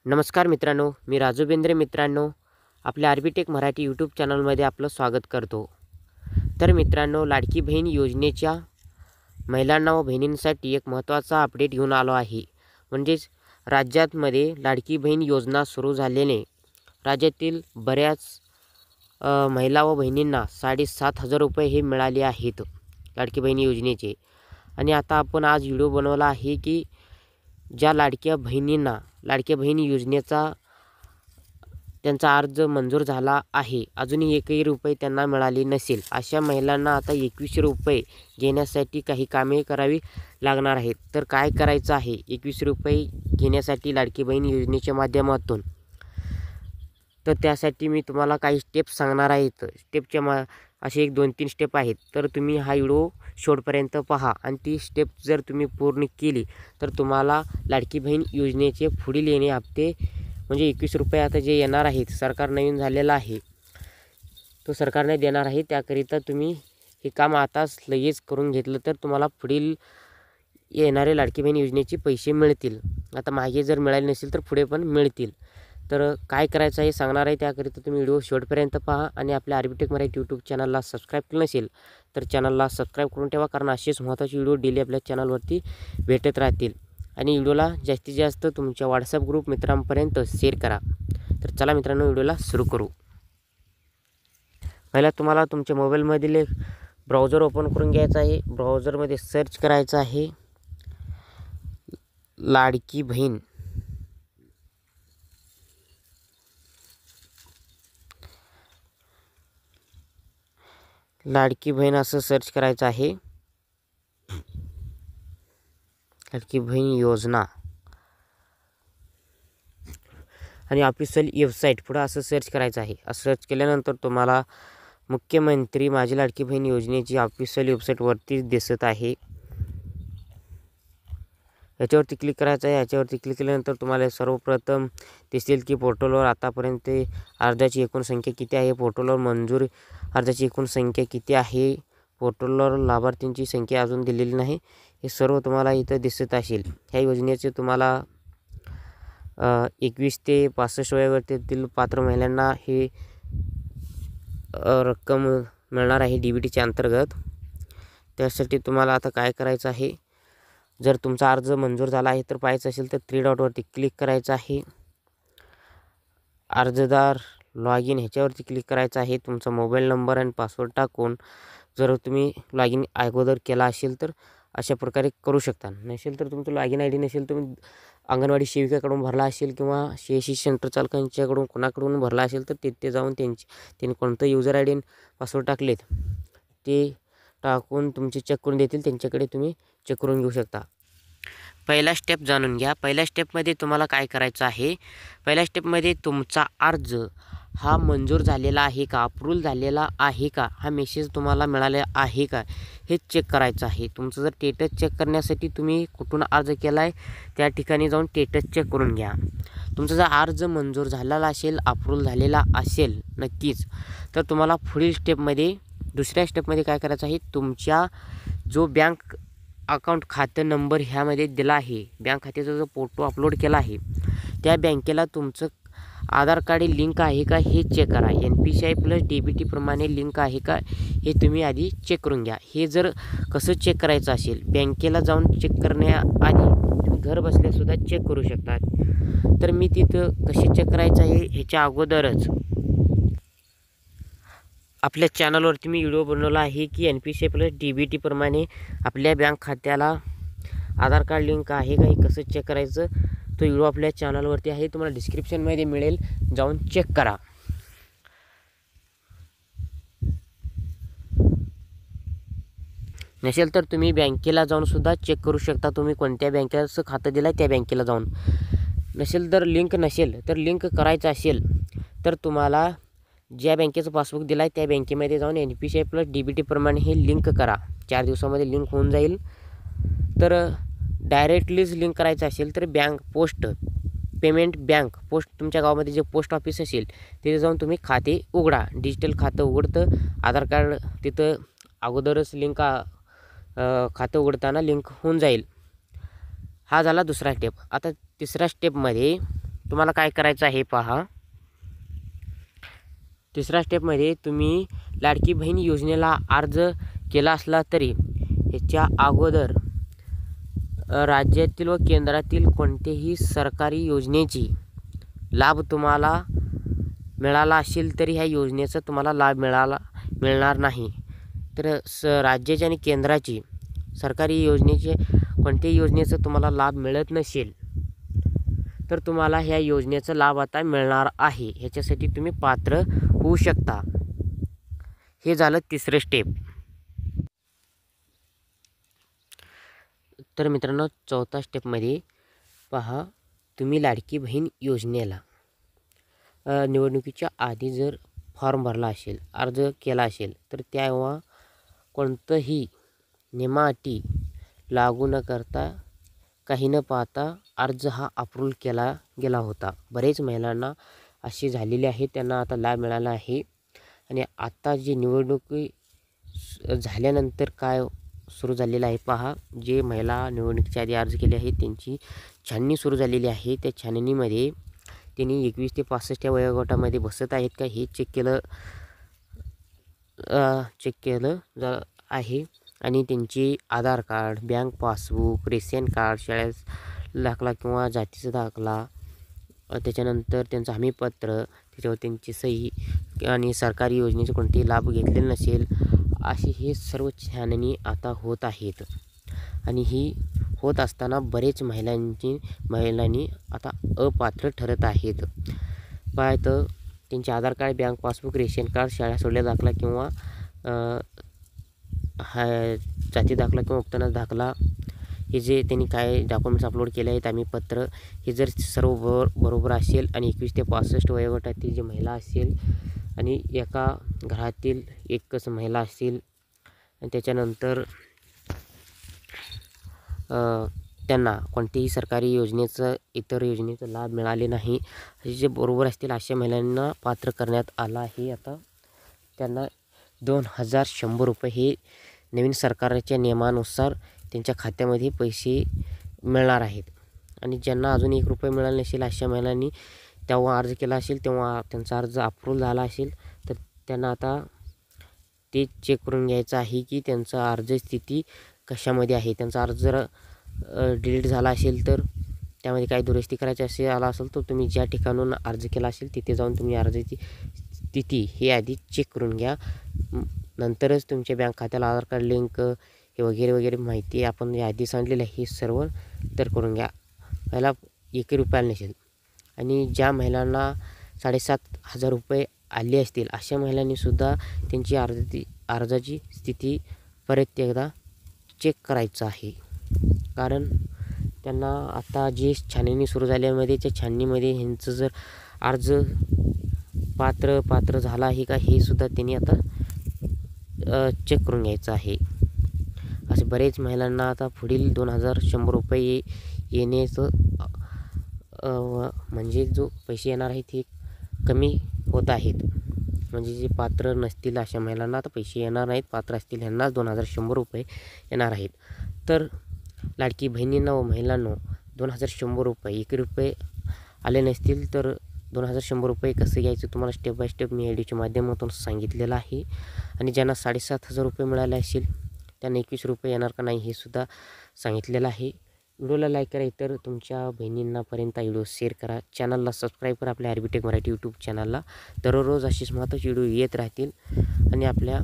नमस्कार मित्रांनो, मी राजू बेंद्रे. मित्रांनो, आपल्या आर्बिटेक मराठी यूट्यूब चॅनलमध्ये आपलं स्वागत करतो. तर मित्रांनो, लाडकी बहीण योजनेच्या महिलांना व बहिणींसाठी एक महत्त्वाचा अपडेट घेऊन आलो आहे. म्हणजेच राज्यामध्ये लाडकी बहीण योजना सुरू झाल्याने राज्यातील बऱ्याच महिला व बहिणींना 7,500 रुपये हे मिळाले आहेत लाडकी बहीण योजनेचे. आणि आता आपण आज व्हिडिओ बनवला आहे की ज्या लाडक्या बहिणींना लाडक्या बहीण योजनेचा त्यांचा अर्ज मंजूर झाला आहे, अजूनही एकही रुपये त्यांना मिळाले नसेल, अशा महिलांना आता 2100 रुपये घेण्यासाठी काही कामे करावी लागणार आहेत. तर काय करायचं आहे 2100 रुपये घेण्यासाठी लाडकी बहीण योजनेच्या माध्यमातून? तर त्यासाठी मी तुम्हाला काही स्टेप्स सांगणार आहेत. स्टेपच्या असे 1-2-3 स्टेप आहेत. तर तुम्ही हा व्हिडिओ शेवटपर्यंत पहा आणि ती स्टेप जर तुम्ही पूर्ण केली तर तुम्हाला लाडकी बहीण योजनेचे पुढील येणे हप्ते म्हणजे 21 रुपये आता जे येणार आहेत, सरकार नवीन झालेला आहे, तो सरकारने देणार आहे. त्याकरिता तुम्ही हे काम आताच लगेच करून घेतलं तर तुम्हाला पुढील येणारे लाडकी बहीण योजनेचे पैसे मिळतील. आता मागे जर मिळाले नसेल तर पुढे पण मिळतील. तर काय करायचं आहे सांगणार आहे. त्याकरिता तुम्ही व्हिडिओ शेवटपर्यंत पहा आणि आपल्या आर्बिटेक मराठी यूट्यूब चॅनलला सबस्क्राईब केलं नसेल तर चॅनलला सबस्क्राईब करून ठेवा, कारण असेच महत्त्वाचे व्हिडिओ डेली आपल्या चॅनलवरती भेटत राहतील. आणि व्हिडिओला जास्तीत जास्त तुमच्या व्हॉट्सअप ग्रुप मित्रांपर्यंत शेअर करा. तर चला मित्रांनो, व्हिडिओला सुरू करू. पहिला तुम्हाला तुमच्या मोबाईलमधील एक ब्राउझर ओपन करून घ्यायचा आहे. ब्राउझरमध्ये सर्च करायचं आहे लाडकी बहीण. लाडकी बहीण असं सर्च करायचं आहे. लाडकी बहीण योजना आणि ऑफिशियल वेबसाईट पुढं असं सर्च करायचं आहे. असं सर्च केल्यानंतर तुम्हाला मुख्यमंत्री माझी लाडकी बहीण योजनेची ऑफिशियल वेबसाईटवरती दिसत आहे. याच्यावरती क्लिक करायचं आहे. याच्यावरती क्लिक केल्यानंतर तुम्हाला सर्वप्रथम दिसेल की पोर्टलवर आतापर्यंत अर्जाची एकूण संख्या किती आहे, पोर्टलवर मंजूर अर्जाची एकूण संख्या किती आहे, पोर्टलवर लाभार्थींची संख्या अजून दिलेली नाही. हे सर्व तुम्हाला इथं दिसत असेल. ह्या योजनेचे तुम्हाला 21 ते 65 वयोगटातील पात्र महिलांना हे रक्कम मिळणार आहे DBTच्या अंतर्गत. त्यासाठी तुम्हाला आता काय करायचं आहे, जर तुमचा अर्ज मंजूर झाला आहे तर पाहायचं असेल तर 3 डॉटवरती क्लिक करायचं आहे. अर्जदार लॉग इन ह्याच्यावरती क्लिक करायचं आहे. तुमचा मोबाईल नंबर आणि पासवर्ड टाकून जर तुम्ही लॉग इन अगोदर केला असेल तर अशा प्रकारे करू शकता. नसेल तर तुमचं लॉग इन ID नसेल तुम्ही अंगणवाडी सेविकाकडून भरला असेल किंवा CSC सेंटर चालकांच्याकडून कोणाकडून भरला असेल तर तिथे जाऊन त्यांनी कोणतं युजर ID आणि पासवर्ड टाकलेत ते टाकून तुमचे चेक करून देतील. त्यांच्याकडे तुम्ही चेक करून घेऊ शकता. पहिला स्टेप जाणून घ्या. पहिल्या स्टेपमध्ये तुम्हाला काय करायचं आहे, पहिल्या स्टेपमध्ये तुमचा अर्ज हा मंजूर झालेला आहे का, अप्रूव्ह झालेला आहे का, हा मेसेज तुम्हाला मिळाला आहे का, हे चेक करायचं आहे. तुमचं जर स्टेटस चेक करण्यासाठी तुम्ही कुठून अर्ज केला आहे त्या ठिकाणी जाऊन स्टेटस चेक करून घ्या. तुमचा जर अर्ज मंजूर झालेला असेल, अप्रूव्ह झालेला असेल नक्कीच, तर तुम्हाला पुढील स्टेपमध्ये दुसऱ्या स्टेपमध्ये काय करायचं आहे, तुमच्या जो बँक अकाउंट खातं नंबर ह्यामध्ये दिला आहे, बँक खात्याचा जो फोटो अपलोड केला आहे, त्या बँकेला तुमचं आधार कार्ड लिंक आहे का हे चेक करा. NPCI प्लस DBT प्रमाणे लिंक आहे का हे तुम्ही आधी चेक करून घ्या. हे जर कसं चेक करायचं असेल, बँकेला जाऊन चेक करण्याआधी तुम्ही घर बसल्यासुद्धा चेक करू शकता. तर मी तिथं कसे चेक करायचं आहे ह्याच्या अगोदरच आपल्या चॅनलवरती मी व्हिडिओ बनवला आहे की NPCI प्लस DBT प्रमाणे आपल्या बँक खात्याला आधार कार्ड लिंक आहे का हे कसं चेक करायचं, तो व्हिडिओ आपल्या चॅनलवरती आहे. तुम्हाला डिस्क्रिप्शनमध्ये मिळेल, जाऊन चेक करा. नसेल तर तुम्ही बँकेला जाऊन सुद्धा चेक करू शकता. तुम्ही कोणत्या बँकेचं खातं दिलं आहे त्या बँकेला जाऊन. नसेल तर लिंक करायचं असेल तर तुम्हाला ज्या बँकेचं पासबुक दिलं आहे त्या बँकेमध्ये जाऊन NPCI प्लस DBT प्रमाणे हे लिंक करा. 4 दिवसामध्ये लिंक होऊन जाईल. तर डायरेक्टलीच लिंक करायचं असेल तर बँक पोस्ट तुमच्या गावामध्ये जे पोस्ट ऑफिस असेल तिथे जाऊन तुम्ही खाते उघडा. डिजिटल खातं उघडतं, आधार कार्ड तिथं अगोदरच लिंक खातं उघडताना लिंक होऊन जाईल. हा झाला दुसरा स्टेप. आता तिसऱ्या स्टेपमध्ये तुम्हाला काय करायचं आहे पहा. तिसऱ्या स्टेपमध्ये तुम्ही लाडकी बहीण योजनेला अर्ज केला असला तरी ह्याच्या अगोदर राज्यातील व केंद्रातील कोणत्याही सरकारी योजनेची लाभ तुम्हाला मिळाला असेल तरी ह्या योजनेचा तुम्हाला लाभ मिळणार नाही. तर राज्याची आणि केंद्राची सरकारी योजनेचे कोणत्याही योजनेचा तुम्हाला लाभ मिळत नसेल तर तुम्हाला ह्या योजनेचा लाभ आता मिळणार आहे. ह्याच्यासाठी तुम्ही पात्र होऊ शकता. हे झालं तिसरं स्टेप. तर मित्रांनो, चौथा स्टेपमध्ये पहा, तुम्ही लाडकी बहीण योजनेला निवडणुकीच्या आधी जर फॉर्म भरला असेल, अर्ज केला असेल, तर तेव्हा कोणतंही नियम अटी लागू न करता, काही न पाहता अर्ज हा अप्रूव्ह केला गेला होता. बरेच महिलांना असे झालेले आहे, त्यांना आता लाभ मिळाला आहे. आणि आता जी निवडणुकी झाल्यानंतर काय सुरू झालेलं आहे पहा, जे महिला निवडणुकीच्या आधी अर्ज केले आहेत त्यांची छाननी सुरू झालेली आहे. त्या छाननीमध्ये त्यांनी 21 ते 65 या वयोगटामध्ये बसत आहेत का हे चेक केलं आहे. आणि त्यांचे Aadhaar card, bank passbook, ration card, शाळेचा दाखला किंवा जातीचा दाखला, त्याच्यानंतर त्यांचं हमीपत्र, त्याच्यावर त्यांची सही आणि सरकारी योजनेचे कोणतेही लाभ घेतलेले नसेल, अशी हे सर्व छाननी आता होत आहेत. आणि ही होत असताना बरेच महिलांनी आता अपात्र ठरत आहेत. पाय तर त्यांचे Aadhaar card, bank passbook, ration card, शाळा सोडलेला दाखला किंवा जाती दाखला किंवा उत्पन्नाचा दाखला, हे जे त्यांनी काय डॉक्युमेंट्स अपलोड केले आहेत, आम्ही पत्र, हे जर सर्व बरोबर असेल आणि 21 ते 65 वयोगटातील जी महिला असेल आणि एका घरातील एकच महिला असेल आणि त्याच्यानंतर त्यांना कोणत्याही सरकारी योजनेचं, इतर योजनेचा लाभ मिळाले नाही, असे जे बरोबर असतील अशा महिलांना पात्र करण्यात आला आहे. आता त्यांना 2100 रुपये हे नवीन सरकारच्या नियमानुसार त्यांच्या खात्यामध्ये पैसे मिळणार आहेत. आणि ज्यांना अजून 1 रुपये मिळाला नसेल अशा महिलांनी तेव्हा अर्ज केला असेल, तेव्हा त्यांचा अर्ज अप्रूव्ह झाला असेल, तर त्यांना आता ते चेक करून घ्यायचं आहे की त्यांचा अर्ज स्थिती कशामध्ये आहे. त्यांचा अर्ज जर डिलीट झाला असेल तर त्यामध्ये काही दुरुस्ती करायची असे आला असेल तर तुम्ही ज्या ठिकाणून अर्ज केला असेल तिथे जाऊन तुम्ही अर्जाची स्थिती हे आधी चेक करून घ्या. नंतरच तुमच्या बँक खात्याला आधार कार्ड लिंक हे वगैरे माहिती आपण आधी सांगितलेलं आहे हे सर्व तर करून घ्या. पहिला 1 रुपयाला नसेल. आणि ज्या महिलांना 7,500 रुपये आले असतील अशा महिलांनीसुद्धा त्यांची अर्जाची स्थिती परत एकदा चेक करायचं आहे. कारण त्यांना आता जे छाननी सुरू झाल्यामध्ये त्या छाननीमध्ये ह्यांचं जर अर्ज पात्र झाला आहे का हे सुद्धा त्यांनी आता चेक करून घ्यायचं आहे. असे बरेच महिलांना आता पुढील 2100 रुपये येण्याचं म्हणजे जो पैसे येणार आहेत हे कमी होत आहेत. म्हणजे जे पात्र नसतील अशा महिलांना आता पैसे येणार नाहीत, पात्र असतील ह्यांनाच 2100 रुपये येणार आहेत. तर लाडकी बहिणींना व महिलांनो 2100 रुपये, 1 रुपये आले नसतील तर 2100 रुपये कसं घ्यायचं तुम्हाला स्टेप बाय स्टेप मी व्हिडिओच्या माध्यमातून सांगितलेलं आहे. आणि ज्यांना 7,500 रुपये मिळाले असेल त्यांना 21 रुपये येणार का नाही हे सुद्धा सांगितलेलं आहे. व्हिडिओला लाईक करा, इतर तुमच्या बहिणींनापर्यंत व्हिडिओ शेअर करा, चॅनलला सबस्क्राईब करा आपल्या आरबीटेक मराठी यूट्यूब चॅनलला. दररोज अशीच महत्त्वाची व्हिडिओ येत राहतील आणि आपल्या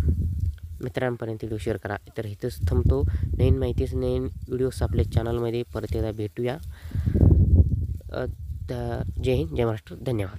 मित्रांपर्यंत व्हिडिओ शेअर करा. तर इथंच थांबतो. नवीन माहितीच नवीन व्हिडिओज आपल्या चॅनलमध्ये परत एकदा भेटूया. जय हिंद, जय महाराष्ट्र, धन्यवाद.